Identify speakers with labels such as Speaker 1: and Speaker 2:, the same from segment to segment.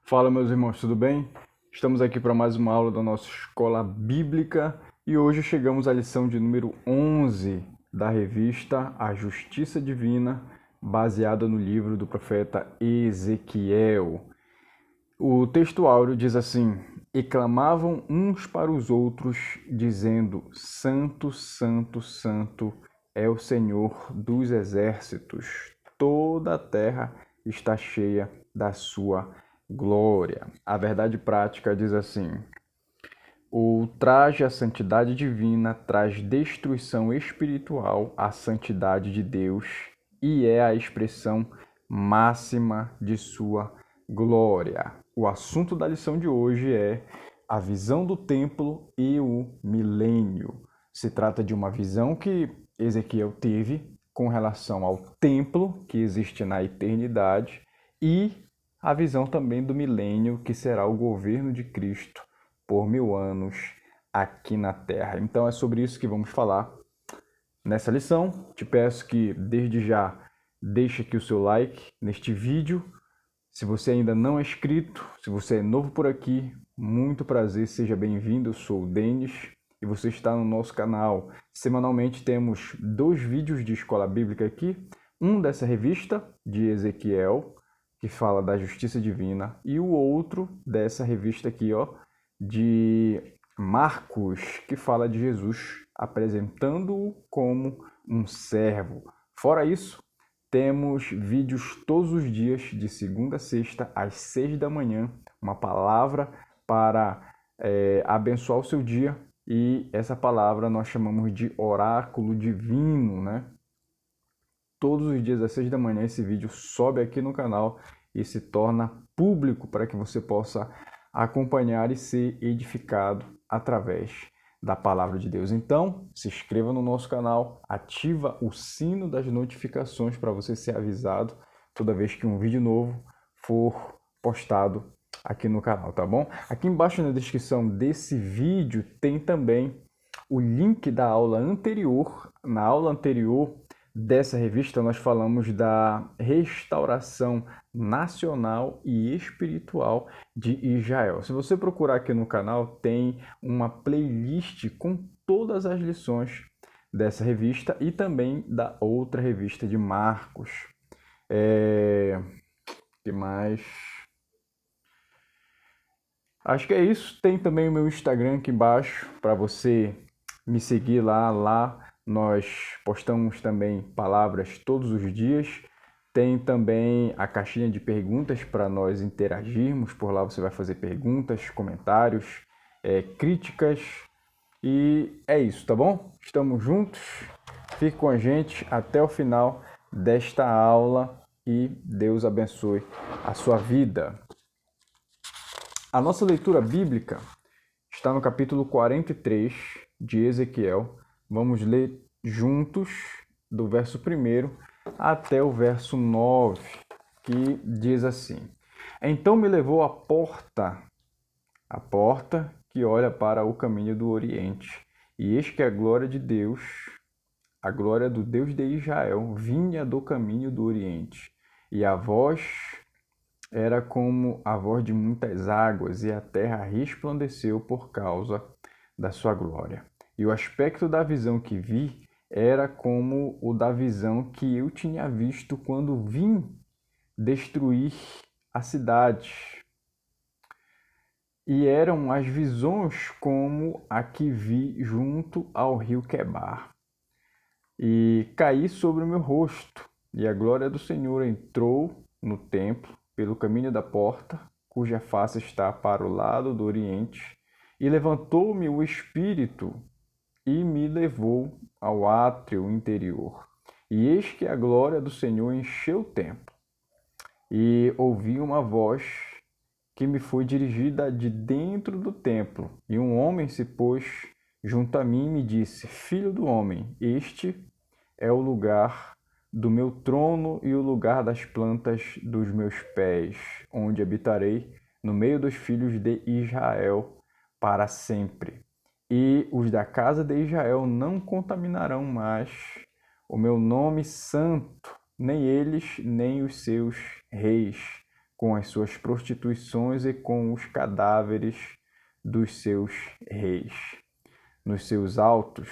Speaker 1: Fala, meus irmãos, tudo bem? Estamos aqui para mais uma aula da nossa escola bíblica e hoje chegamos à lição de número 11 da revista A Justiça Divina, baseada no livro do profeta Ezequiel. O texto áureo diz assim: E clamavam uns para os outros, dizendo: Santo, Santo, Santo é o Senhor dos exércitos, toda a terra está cheia da sua glória. A verdade prática diz assim: o traje à santidade divina traz destruição espiritual à santidade de Deus e é a expressão máxima de sua glória. O assunto da lição de hoje é a visão do templo e o milênio. Se trata de uma visão que Ezequiel teve com relação ao templo que existe na eternidade e a visão também do milênio, que será o governo de Cristo por 1000 anos aqui na Terra. Então é sobre isso que vamos falar nessa lição. Te peço que desde já deixe aqui o seu like neste vídeo. Se você ainda não é inscrito, se você é novo por aqui, muito prazer, seja bem-vindo. Eu sou o Denis e você está no nosso canal. Semanalmente temos 2 vídeos de escola bíblica aqui, um dessa revista de Ezequiel, que fala da justiça divina, e o outro dessa revista aqui, de Marcos, que fala de Jesus, apresentando-o como um servo. Fora isso, temos vídeos todos os dias, de segunda a sexta, às 6 da manhã, uma palavra para abençoar o seu dia, e essa palavra nós chamamos de oráculo divino, né? Todos os dias às 6 da manhã esse vídeo sobe aqui no canal e se torna público para que você possa acompanhar e ser edificado através da palavra de Deus. Então, se inscreva no nosso canal, ativa o sino das notificações para você ser avisado toda vez que um vídeo novo for postado aqui no canal, tá bom? Aqui embaixo na descrição desse vídeo tem também o link da aula anterior. Na aula anterior dessa revista nós falamos da restauração nacional e espiritual de Israel. Se você procurar aqui no canal, tem uma playlist com todas as lições dessa revista e também da outra revista de Marcos. Que mais? Acho que é isso. Tem também o meu Instagram aqui embaixo para você me seguir lá. Lá nós postamos também palavras todos os dias. Tem também a caixinha de perguntas para nós interagirmos. Por lá você vai fazer perguntas, comentários, críticas. E é isso, tá bom? Estamos juntos. Fique com a gente até o final desta aula e Deus abençoe a sua vida. A nossa leitura bíblica está no capítulo 43 de Ezequiel. Vamos ler juntos do verso 1 até o verso 9, que diz assim: Então me levou à porta que olha para o caminho do Oriente, e eis que a glória de Deus, a glória do Deus de Israel, vinha do caminho do Oriente, e a voz era como a voz de muitas águas, e a terra resplandeceu por causa da sua glória. E o aspecto da visão que vi era como o da visão que eu tinha visto quando vim destruir a cidade. E eram as visões como a que vi junto ao rio Quebar. E caí sobre o meu rosto, e a glória do Senhor entrou no templo pelo caminho da porta, cuja face está para o lado do oriente, e levantou-me o Espírito e me levou ao átrio interior. E eis que a glória do Senhor encheu o templo. E ouvi uma voz que me foi dirigida de dentro do templo. E um homem se pôs junto a mim e me disse: Filho do homem, este é o lugar do meu trono e o lugar das plantas dos meus pés, onde habitarei no meio dos filhos de Israel para sempre. E os da casa de Israel não contaminarão mais o meu nome santo, nem eles, nem os seus reis, com as suas prostituições e com os cadáveres dos seus reis. Nos seus altos,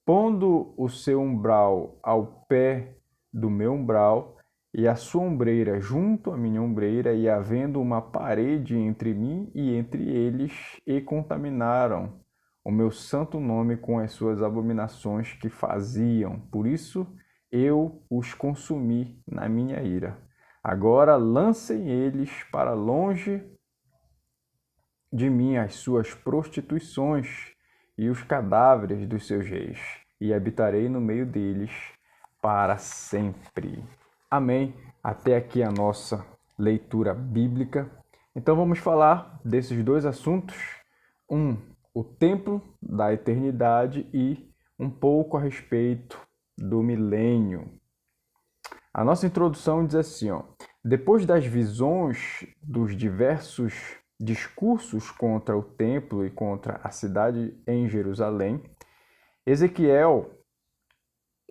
Speaker 1: pondo o seu umbral ao pé do meu umbral, e a sua ombreira junto à minha ombreira, e havendo uma parede entre mim e entre eles, e contaminaram o meu santo nome com as suas abominações que faziam. Por isso eu os consumi na minha ira. Agora lancem eles para longe de mim as suas prostituições e os cadáveres dos seus reis, e habitarei no meio deles para sempre. Amém. Até aqui a nossa leitura bíblica. Então vamos falar desses dois assuntos. O templo da eternidade e um pouco a respeito do milênio. A nossa introdução diz assim, depois das visões dos diversos discursos contra o templo e contra a cidade em Jerusalém, Ezequiel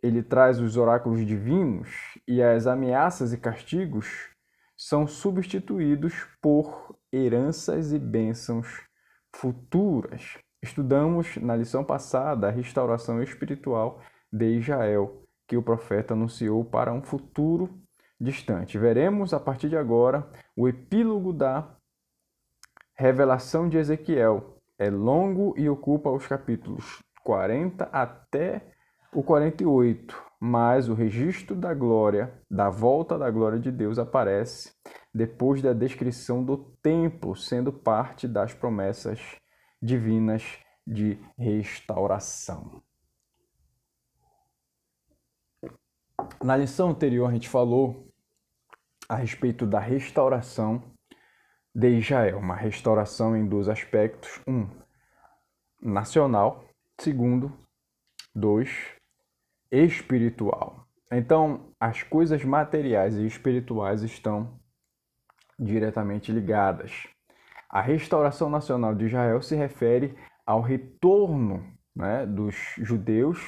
Speaker 1: ele traz os oráculos divinos, e as ameaças e castigos são substituídos por heranças e bênçãos futuras. Estudamos na lição passada a restauração espiritual de Israel, que o profeta anunciou para um futuro distante. Veremos a partir de agora o epílogo da revelação de Ezequiel. É longo e ocupa os capítulos 40 até o 48, mas o registro da glória, da volta da glória de Deus aparece depois da descrição do templo, sendo parte das promessas divinas de restauração. Na lição anterior a gente falou a respeito da restauração de Israel, uma restauração em dois aspectos, nacional, segundo, espiritual. Então, as coisas materiais e espirituais estão diretamente ligadas. A restauração nacional de Israel se refere ao retorno, dos judeus,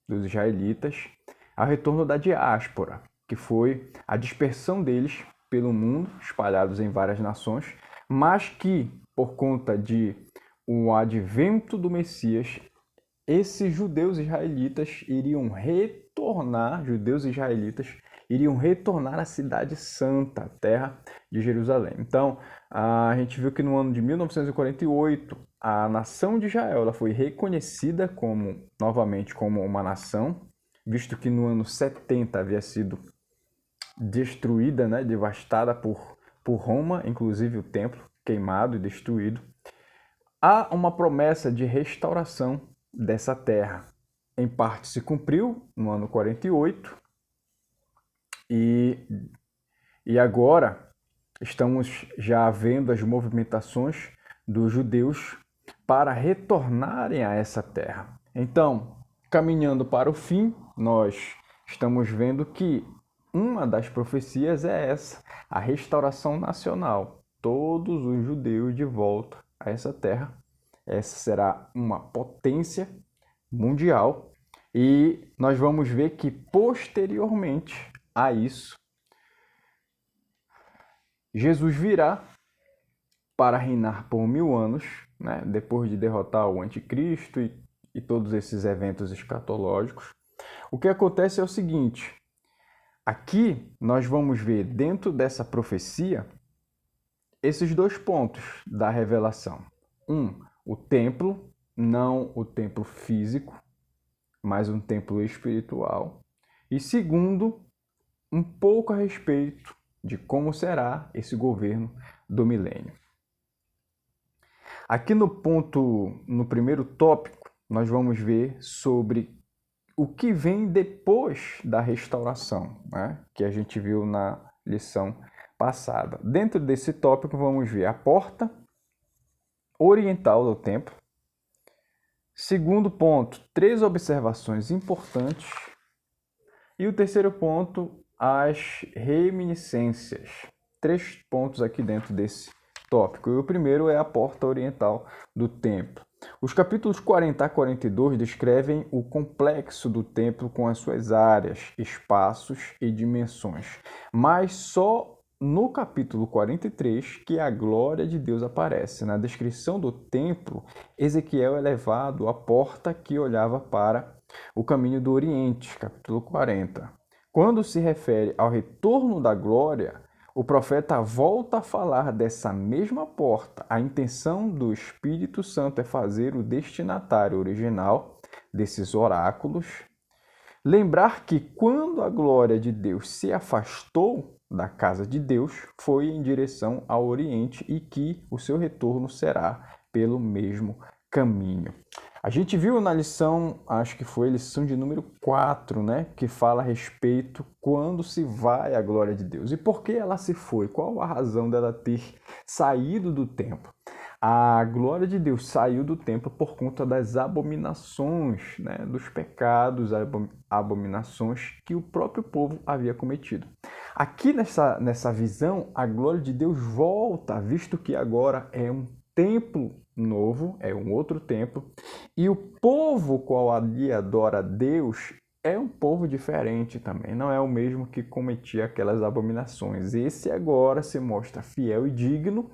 Speaker 1: dos israelitas, ao retorno da diáspora, que foi a dispersão deles pelo mundo, espalhados em várias nações, mas que, por conta de o advento do Messias, esses judeus israelitas iriam retornar à cidade santa, a terra de Jerusalém. Então, a gente viu que no ano de 1948, a nação de Israel ela foi reconhecida novamente como uma nação, visto que no ano 70 havia sido destruída, devastada por Roma, inclusive o templo queimado e destruído. Há uma promessa de restauração dessa terra. Em parte se cumpriu no ano 48 e agora estamos já vendo as movimentações dos judeus para retornarem a essa terra. Então, caminhando para o fim, nós estamos vendo que uma das profecias é essa, a restauração nacional. Todos os judeus de volta a essa terra. Essa será uma potência mundial e nós vamos ver que posteriormente a isso, Jesus virá para reinar por 1000 anos, depois de derrotar o anticristo e todos esses eventos escatológicos. O que acontece é o seguinte, aqui nós vamos ver dentro dessa profecia esses dois pontos da revelação. O templo, não o templo físico, mas um templo espiritual. E segundo, um pouco a respeito de como será esse governo do milênio. Aqui no primeiro tópico, nós vamos ver sobre o que vem depois da restauração, que a gente viu na lição passada. Dentro desse tópico, vamos ver a porta oriental do templo. Segundo ponto, 3 observações importantes. E o terceiro ponto, as reminiscências. 3 pontos aqui dentro desse tópico. E o primeiro é a porta oriental do templo. Os capítulos 40 a 42 descrevem o complexo do templo com as suas áreas, espaços e dimensões. Mas só no capítulo 43 que a glória de Deus aparece. Na descrição do templo, Ezequiel é levado à porta que olhava para o caminho do Oriente, capítulo 40. Quando se refere ao retorno da glória, o profeta volta a falar dessa mesma porta. A intenção do Espírito Santo é fazer o destinatário original desses oráculos lembrar que quando a glória de Deus se afastou da casa de Deus, foi em direção ao Oriente e que o seu retorno será pelo mesmo caminho. A gente viu na lição, acho que foi a lição de número 4, né, que fala a respeito quando se vai a glória de Deus e por que ela se foi, qual a razão dela ter saído do templo. A glória de Deus saiu do templo por conta das abominações, né, dos pecados, abominações que o próprio povo havia cometido. Aqui nessa visão, a glória de Deus volta, visto que agora é um templo novo, é um outro templo, e o povo qual ali adora a Deus é um povo diferente também, não é o mesmo que cometia aquelas abominações. Esse agora se mostra fiel e digno,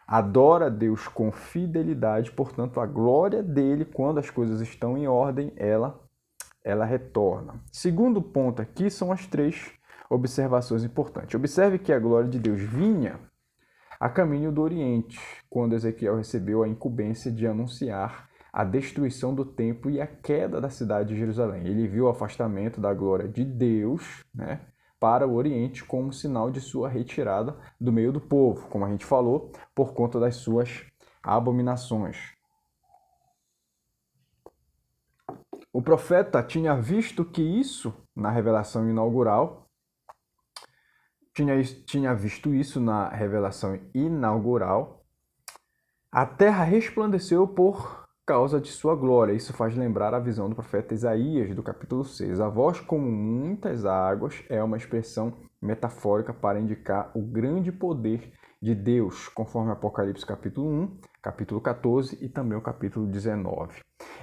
Speaker 1: adora a Deus com fidelidade, portanto, a glória dele, quando as coisas estão em ordem, ela retorna. Segundo ponto aqui são as 3 observações importantes. Observe que a glória de Deus vinha a caminho do Oriente, quando Ezequiel recebeu a incumbência de anunciar a destruição do templo e a queda da cidade de Jerusalém. Ele viu o afastamento da glória de Deus, né, para o Oriente como sinal de sua retirada do meio do povo, como a gente falou, por conta das suas abominações. O profeta tinha visto que isso na revelação inaugural, a terra resplandeceu por causa de sua glória. Isso faz lembrar a visão do profeta Isaías, do capítulo 6. A voz como muitas águas é uma expressão metafórica para indicar o grande poder de Deus, conforme Apocalipse capítulo 1, capítulo 14 e também o capítulo 19.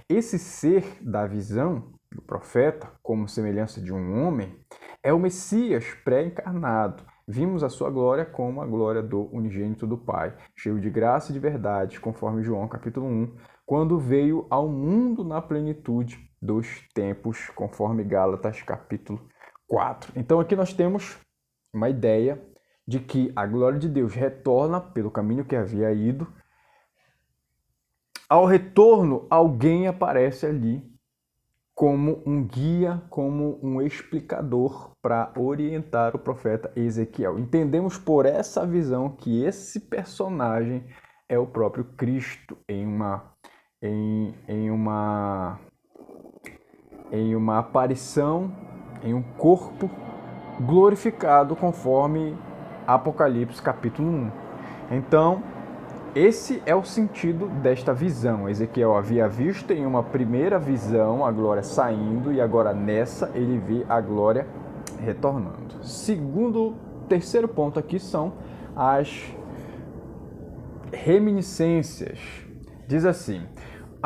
Speaker 1: Esse ser da visão do profeta, como semelhança de um homem, é o Messias pré-encarnado. Vimos a sua glória como a glória do unigênito do Pai, cheio de graça e de verdade, conforme João capítulo 1, quando veio ao mundo na plenitude dos tempos, conforme Gálatas capítulo 4. Então aqui nós temos uma ideia de que a glória de Deus retorna pelo caminho que havia ido. Ao retorno, alguém aparece ali como um guia, como um explicador para orientar o profeta Ezequiel. Entendemos por essa visão que esse personagem é o próprio Cristo em uma aparição, em um corpo glorificado, conforme Apocalipse capítulo 1. Então, esse é o sentido desta visão. Ezequiel havia visto em uma primeira visão a glória saindo e agora nessa ele vê a glória retornando. Terceiro ponto aqui são as reminiscências. Diz assim: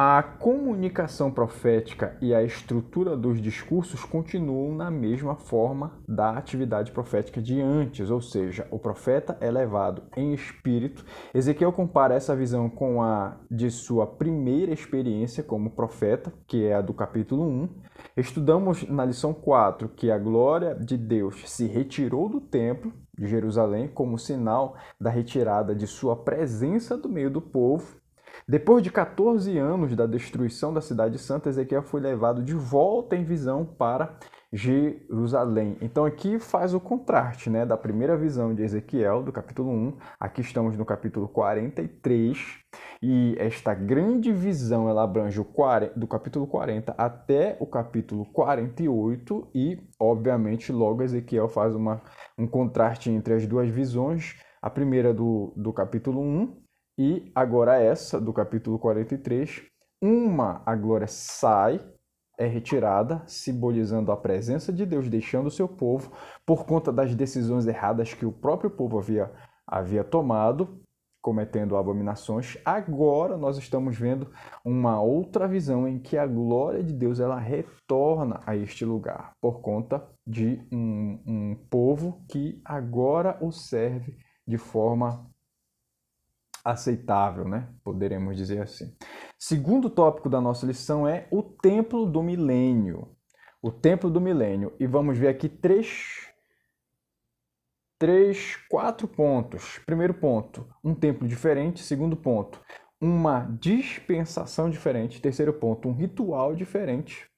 Speaker 1: a comunicação profética e a estrutura dos discursos continuam na mesma forma da atividade profética de antes, ou seja, o profeta é levado em espírito. Ezequiel compara essa visão com a de sua primeira experiência como profeta, que é a do capítulo 1. Estudamos na lição 4 que a glória de Deus se retirou do templo de Jerusalém como sinal da retirada de sua presença do meio do povo. Depois de 14 anos da destruição da cidade santa, Ezequiel foi levado de volta em visão para Jerusalém. Então aqui faz o contraste, né, da primeira visão de Ezequiel, do capítulo 1. Aqui estamos no capítulo 43. E esta grande visão ela abrange do capítulo 40 até o capítulo 48. E, obviamente, logo Ezequiel faz um contraste entre as duas visões. A primeira do capítulo 1 e agora essa do capítulo 43. A glória sai, é retirada, simbolizando a presença de Deus, deixando o seu povo por conta das decisões erradas que o próprio povo havia tomado, cometendo abominações. Agora nós estamos vendo uma outra visão em que a glória de Deus ela retorna a este lugar por conta de um povo que agora o serve de forma aceitável, né? Poderemos dizer assim. Segundo tópico da nossa lição é o templo do milênio. O templo do milênio. E vamos ver aqui quatro pontos. Primeiro ponto, um templo diferente. Segundo ponto, uma dispensação diferente. Terceiro ponto, um ritual diferente.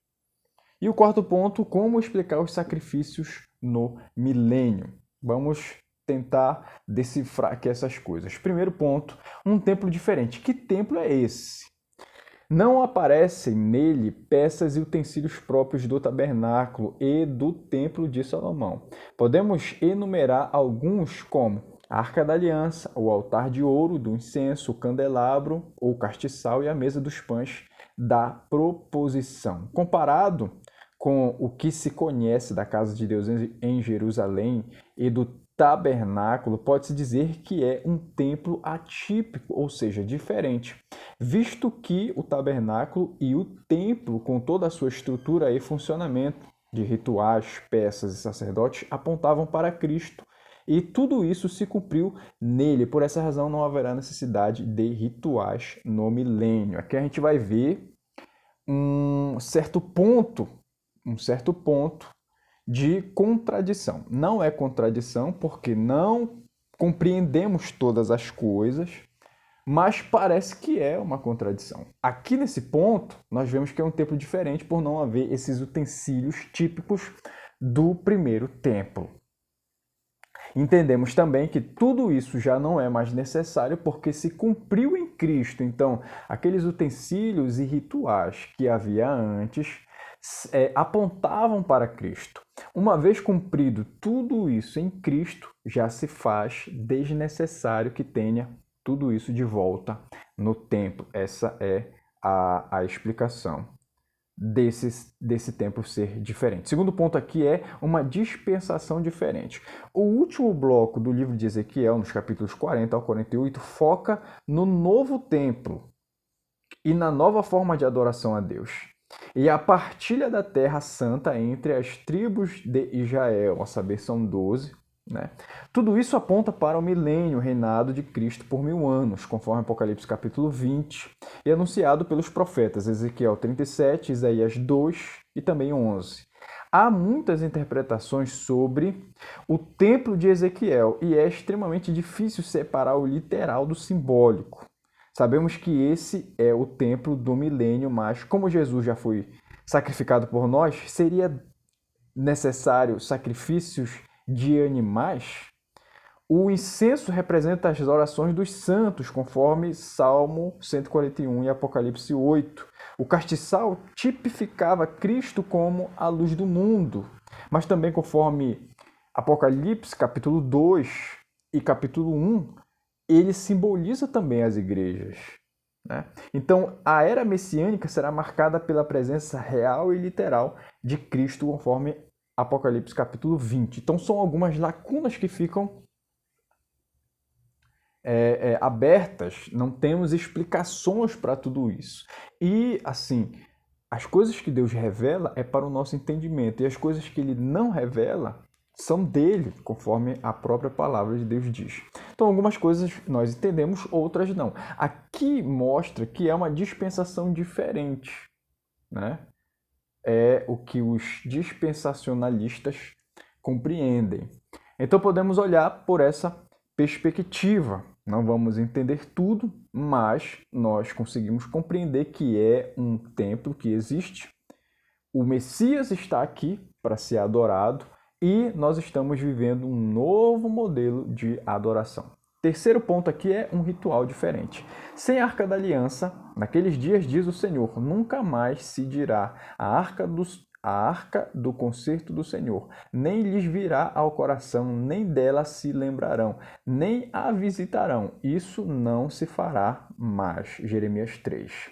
Speaker 1: E o quarto ponto, como explicar os sacrifícios no milênio. Vamos tentar decifrar aqui essas coisas. Primeiro ponto, um templo diferente. Que templo é esse? Não aparecem nele peças e utensílios próprios do tabernáculo e do templo de Salomão. Podemos enumerar alguns como a Arca da Aliança, o altar de ouro do incenso, o candelabro ou castiçal e a mesa dos pães da proposição. Comparado com o que se conhece da casa de Deus em Jerusalém e do tabernáculo, pode-se dizer que é um templo atípico, ou seja, diferente, visto que o tabernáculo e o templo, com toda a sua estrutura e funcionamento de rituais, peças e sacerdotes, apontavam para Cristo. E tudo isso se cumpriu nele. Por essa razão, não haverá necessidade de rituais no milênio. Aqui a gente vai ver um certo ponto de contradição. Não é contradição porque não compreendemos todas as coisas, mas parece que é uma contradição. Aqui nesse ponto, nós vemos que é um templo diferente por não haver esses utensílios típicos do primeiro templo. Entendemos também que tudo isso já não é mais necessário porque se cumpriu em Cristo. Então, aqueles utensílios e rituais que havia antes apontavam para Cristo. Uma vez cumprido tudo isso em Cristo, já se faz desnecessário que tenha tudo isso de volta no templo. Essa é a explicação desse templo ser diferente. Segundo ponto aqui é uma dispensação diferente. O último bloco do livro de Ezequiel, nos capítulos 40 ao 48, foca no novo templo e na nova forma de adoração a Deus. E a partilha da terra santa entre as tribos de Israel, a saber, são 12, né? Tudo isso aponta para o milênio, o reinado de Cristo por 1000 anos, conforme Apocalipse capítulo 20, e anunciado pelos profetas Ezequiel 37, Isaías 2 e também 11. Há muitas interpretações sobre o templo de Ezequiel e é extremamente difícil separar o literal do simbólico. Sabemos que esse é o templo do milênio, mas como Jesus já foi sacrificado por nós, seria necessário sacrifícios de animais? O incenso representa as orações dos santos, conforme Salmo 141 e Apocalipse 8. O castiçal tipificava Cristo como a luz do mundo, mas também conforme Apocalipse capítulo 2 e capítulo 1, ele simboliza também as igrejas, né? Então, a era messiânica será marcada pela presença real e literal de Cristo, conforme Apocalipse capítulo 20. Então, são algumas lacunas que ficam abertas, não temos explicações para tudo isso. E, assim, as coisas que Deus revela é para o nosso entendimento, e as coisas que Ele não revela são dele, conforme a própria palavra de Deus diz. Então, algumas coisas nós entendemos, outras não. Aqui mostra que é uma dispensação diferente, né? É o que os dispensacionalistas compreendem. Então, podemos olhar por essa perspectiva. Não vamos entender tudo, mas nós conseguimos compreender que é um templo que existe. O Messias está aqui para ser adorado, e nós estamos vivendo um novo modelo de adoração. Terceiro ponto aqui é um ritual diferente. Sem a Arca da Aliança, naqueles dias, diz o Senhor, nunca mais se dirá a arca do concerto do Senhor, nem lhes virá ao coração, nem dela se lembrarão, nem a visitarão. Isso não se fará mais. Jeremias 3.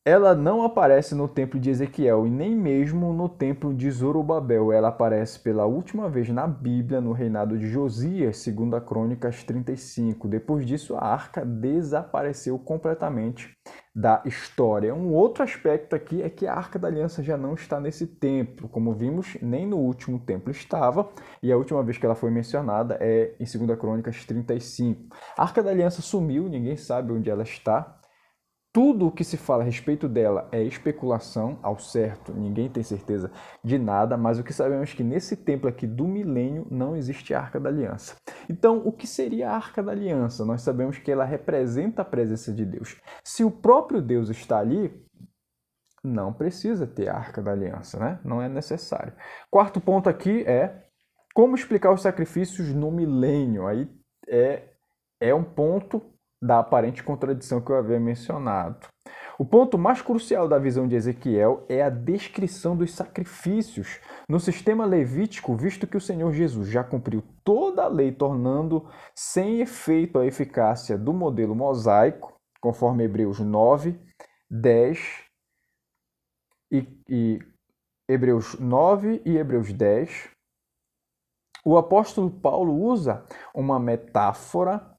Speaker 1: Ela não aparece no templo de Ezequiel e nem mesmo no templo de Zorobabel. Ela aparece pela última vez na Bíblia no reinado de Josias, 2 Crônicas 35. Depois disso, a arca desapareceu completamente da história. Um outro aspecto aqui é que a Arca da Aliança já não está nesse templo. Como vimos, nem no último templo estava, e a última vez que ela foi mencionada é em 2 Crônicas 35. A Arca da Aliança sumiu, ninguém sabe onde ela está. Tudo o que se fala a respeito dela é especulação, ao certo, ninguém tem certeza de nada, mas o que sabemos é que nesse templo aqui do milênio não existe a Arca da Aliança. Então, o que seria a Arca da Aliança? Nós sabemos que ela representa a presença de Deus. Se o próprio Deus está ali, não precisa ter a Arca da Aliança, né? Não é necessário. Quarto ponto aqui é como explicar os sacrifícios no milênio. Aí é um ponto da aparente contradição que eu havia mencionado. O ponto mais crucial da visão de Ezequiel é a descrição dos sacrifícios no sistema levítico, visto que o Senhor Jesus já cumpriu toda a lei, tornando sem efeito a eficácia do modelo mosaico, conforme Hebreus 9, 10 e Hebreus 9 e Hebreus 10. O apóstolo Paulo usa uma metáfora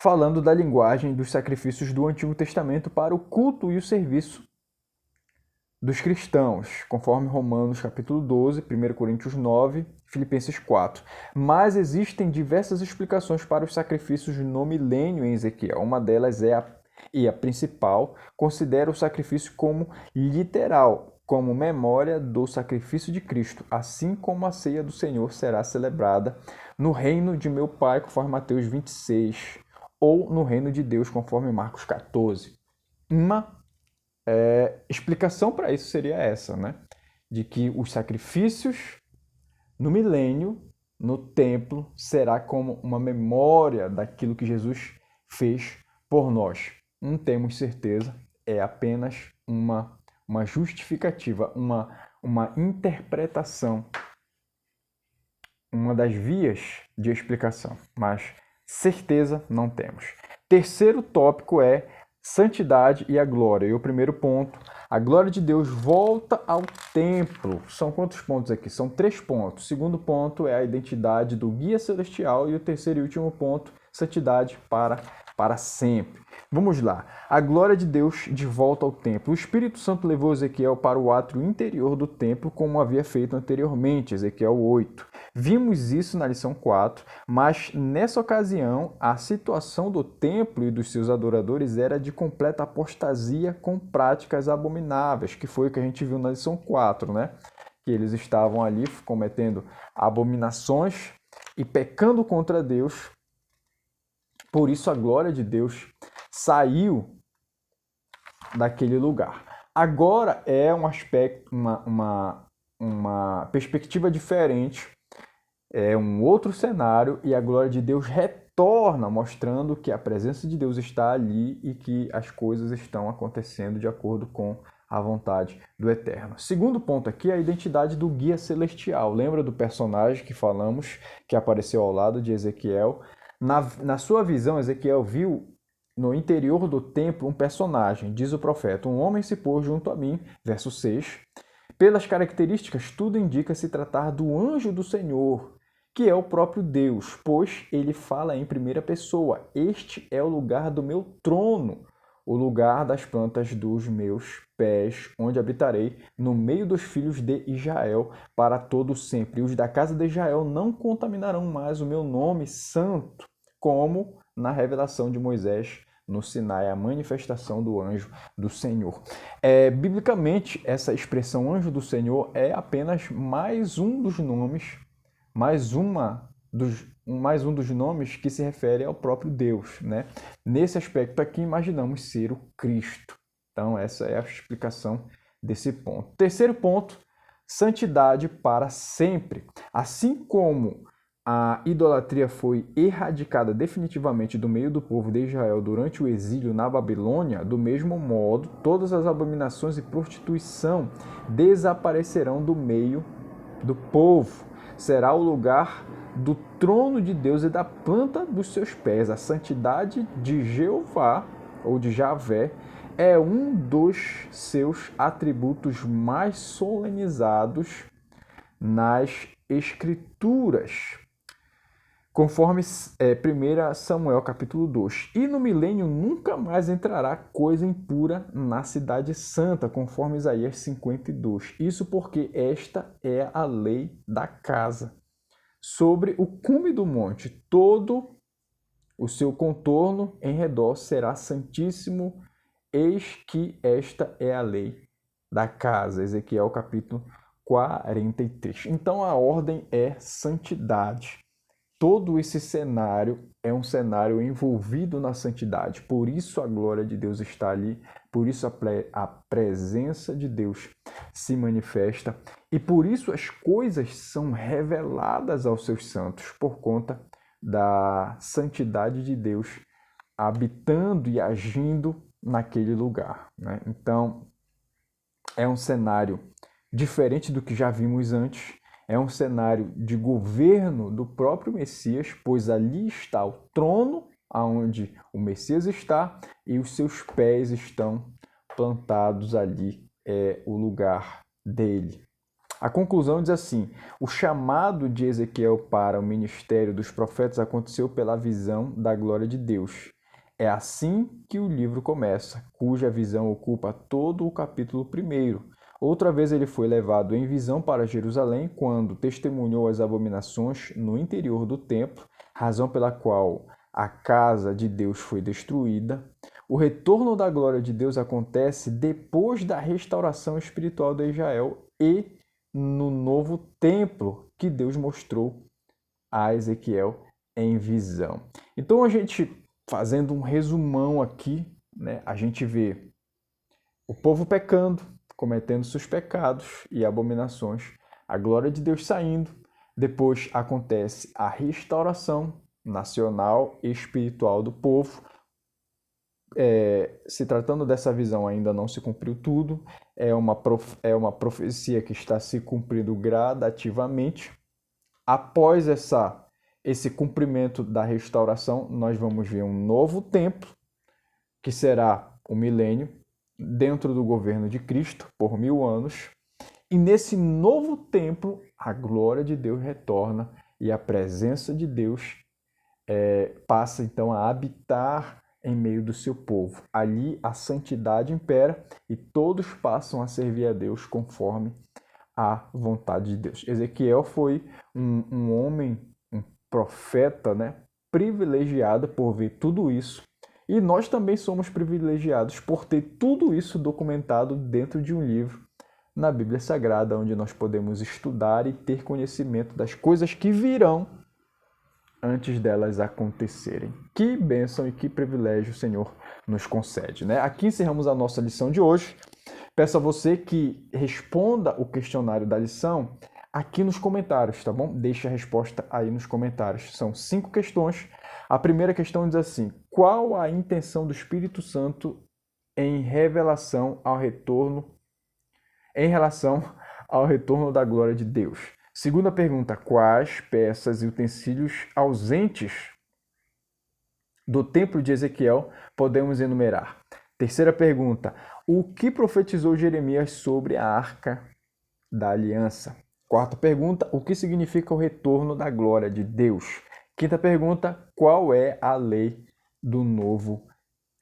Speaker 1: falando da linguagem dos sacrifícios do Antigo Testamento para o culto e o serviço dos cristãos, conforme Romanos capítulo 12, 1 Coríntios 9, Filipenses 4. Mas existem diversas explicações para os sacrifícios no milênio em Ezequiel. Uma delas é a principal, considera o sacrifício como literal, como memória do sacrifício de Cristo, assim como a ceia do Senhor será celebrada no reino de meu Pai, conforme Mateus 26, ou no reino de Deus, conforme Marcos 14. Uma explicação para isso seria essa, né? De que os sacrifícios no milênio, no templo, será como uma memória daquilo que Jesus fez por nós. Não temos certeza, é apenas uma justificativa, uma interpretação, uma das vias de explicação, mas certeza não temos. Terceiro tópico é santidade e a glória. E o primeiro ponto, a glória de Deus volta ao templo. São quantos pontos aqui? São 3 pontos. O segundo ponto é a identidade do guia celestial e o terceiro e último ponto, santidade para sempre. Vamos lá. A glória de Deus de volta ao templo. O Espírito Santo levou Ezequiel para o átrio interior do templo, como havia feito anteriormente, Ezequiel 8. Vimos isso na lição 4, mas nessa ocasião a situação do templo e dos seus adoradores era de completa apostasia com práticas abomináveis, que foi o que a gente viu na lição 4, né? Que eles estavam ali cometendo abominações e pecando contra Deus. Por isso a glória de Deus saiu daquele lugar. Agora é um aspecto, uma perspectiva diferente, é um outro cenário e a glória de Deus retorna, mostrando que a presença de Deus está ali e que as coisas estão acontecendo de acordo com a vontade do Eterno. Segundo ponto aqui é a identidade do guia celestial. Lembra do personagem que falamos, que apareceu ao lado de Ezequiel? Na sua visão, Ezequiel viu no interior do templo um personagem, diz o profeta, um homem se pôs junto a mim, verso 6. Pelas características, tudo indica se tratar do anjo do Senhor, que é o próprio Deus, pois ele fala em primeira pessoa. Este é o lugar do meu trono, o lugar das plantas dos meus pés, onde habitarei no meio dos filhos de Israel para todo sempre. E os da casa de Israel não contaminarão mais o meu nome santo, como na revelação de Moisés no Sinai, a manifestação do anjo do Senhor. Biblicamente, essa expressão anjo do Senhor é apenas mais um dos nomes, mais um dos nomes que se refere ao próprio Deus, né? Nesse aspecto aqui, imaginamos ser o Cristo. Então, essa é a explicação desse ponto. Terceiro ponto, santidade para sempre. Assim como a idolatria foi erradicada definitivamente do meio do povo de Israel durante o exílio na Babilônia, do mesmo modo, todas as abominações e prostituição desaparecerão do meio do povo. Será o lugar do trono de Deus e da planta dos seus pés. A santidade de Jeová ou de Javé, é um dos seus atributos mais solenizados nas Escrituras, conforme 1 Samuel capítulo 2. E no milênio nunca mais entrará coisa impura na cidade santa, conforme Isaías 52. Isso porque esta é a lei da casa. Sobre o cume do monte, todo o seu contorno em redor será santíssimo. Eis que esta é a lei da casa. Ezequiel capítulo 43. Então a ordem é santidade. Todo esse cenário é um cenário envolvido na santidade. Por isso a glória de Deus está ali, por isso a presença de Deus se manifesta e por isso as coisas são reveladas aos seus santos, por conta da santidade de Deus habitando e agindo naquele lugar, né? Então, é um cenário diferente do que já vimos antes. É um cenário de governo do próprio Messias, pois ali está o trono aonde o Messias está e os seus pés estão plantados ali, é o lugar dele. A conclusão diz assim: o chamado de Ezequiel para o ministério dos profetas aconteceu pela visão da glória de Deus. É assim que o livro começa, cuja visão ocupa todo o capítulo 1. Outra vez ele foi levado em visão para Jerusalém, quando testemunhou as abominações no interior do templo, razão pela qual a casa de Deus foi destruída. O retorno da glória de Deus acontece depois da restauração espiritual de Israel e no novo templo que Deus mostrou a Ezequiel em visão. Então a gente, fazendo um resumão aqui, né, a gente vê o povo pecando, cometendo seus pecados e abominações, a glória de Deus saindo, depois acontece a restauração nacional e espiritual do povo. Se tratando dessa visão, ainda não se cumpriu tudo, é uma profecia que está se cumprindo gradativamente. Após esse cumprimento da restauração, nós vamos ver um novo templo, que será o milênio, dentro do governo de Cristo, por 1000 anos. E nesse novo templo, a glória de Deus retorna e a presença de Deus passa então a habitar em meio do seu povo. Ali a santidade impera e todos passam a servir a Deus conforme a vontade de Deus. Ezequiel foi um homem, um profeta, né, privilegiado por ver tudo isso. E nós também somos privilegiados por ter tudo isso documentado dentro de um livro na Bíblia Sagrada, onde nós podemos estudar e ter conhecimento das coisas que virão antes delas acontecerem. Que bênção e que privilégio o Senhor nos concede, né? Aqui encerramos a nossa lição de hoje. Peço a você que responda o questionário da lição aqui nos comentários, tá bom? Deixe a resposta aí nos comentários. São 5 questões. A primeira questão diz assim: qual a intenção do Espírito Santo em relação ao retorno da glória de Deus? Segunda pergunta: quais peças e utensílios ausentes do templo de Ezequiel podemos enumerar? Terceira pergunta: o que profetizou Jeremias sobre a Arca da Aliança? Quarta pergunta: o que significa o retorno da glória de Deus? Quinta pergunta: qual é a lei do novo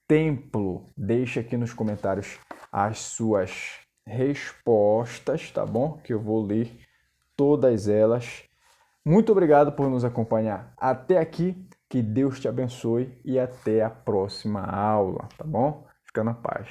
Speaker 1: templo? Deixe aqui nos comentários as suas respostas, tá bom? Que eu vou ler todas elas. Muito obrigado por nos acompanhar até aqui. Que Deus te abençoe e até a próxima aula, tá bom? Fica na paz.